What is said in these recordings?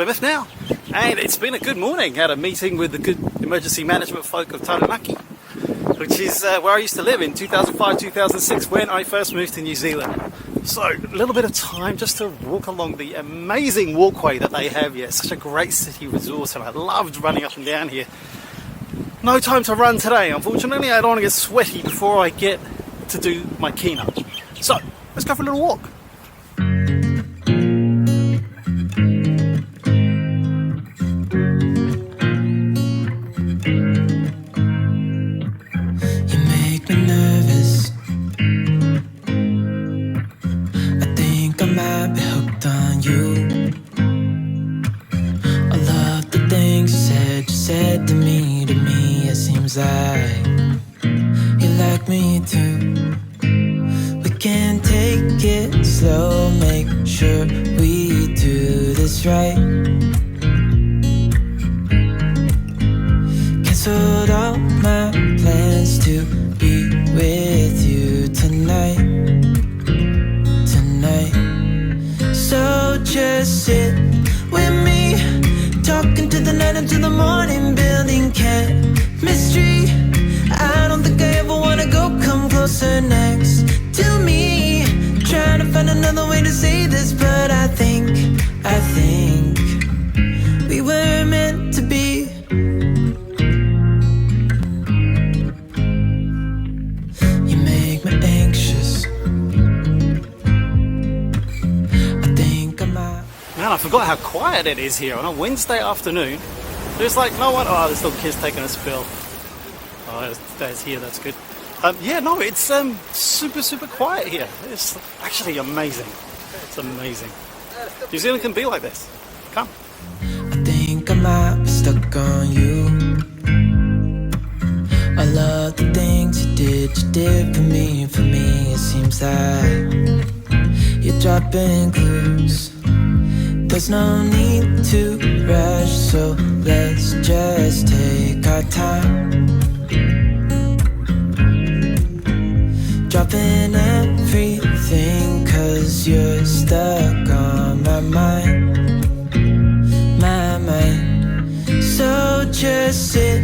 Plymouth now, and it's been a good morning. Had a meeting with the good emergency management folk of Taranaki, which is where I used to live in 2005-2006 when I first moved to New Zealand. So a little bit of time just to walk along the amazing walkway that they have here. It's such a great city resort, and I loved running up and down here. No time to run today, unfortunately. I don't want to get sweaty before I get to do my keynote. So let's go for a little walk. Said to me, it seems like you like me too. We can take it slow, make sure we do this right. Canceled all my plans to be with you tonight. So just sit with me, talking to the night until the morning, building chemistry. I don't think I ever wanna go, come closer next to me. Trying to find another way to say this, but I think we were meant to be. You make me anxious. I think I might. Man, I forgot how quiet it is here on a Wednesday afternoon. There's like no one. Oh, this little kid's taking a spill. Oh, that's here. That's good. Yeah, no, it's super quiet here. It's actually amazing. It's amazing. New Zealand can be like this. Come. I think I might be stuck on you. I love the things you did for me. For me, it seems like you're dropping clues. There's no need to rush, so let's just take our time. Dropping everything, 'cause you're stuck on my mind. So just sit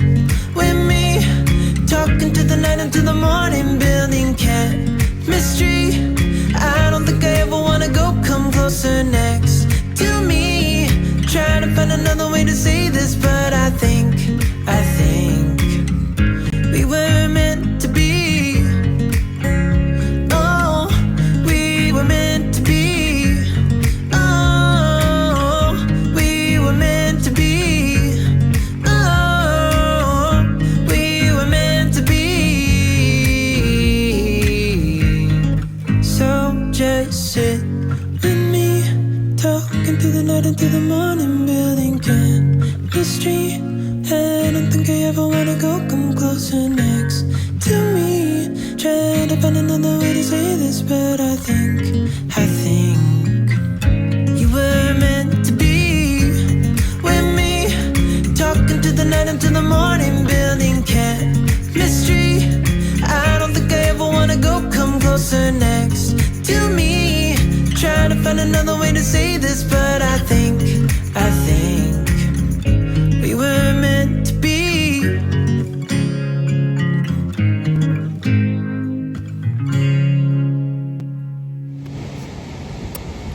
with me, talking to the night until the morning, building chemistry. I don't think I ever wanna go, come closer next to me. Trying to find another way to say this, but I think we were meant to be. Oh, we were meant to be. Oh, we were meant to be. Oh, we were meant to be. So just sit with me, talking through the night until the morning, building chemistry. I don't think I ever wanna go, come closer next to me. Trying to find another way to say this, but I think you were meant to be with me, talking to the night until the morning, building chemistry. I don't think I ever wanna go, come closer next to me. Trying to find another way to say this, but I think we were meant to be.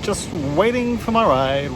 Just waiting for my ride,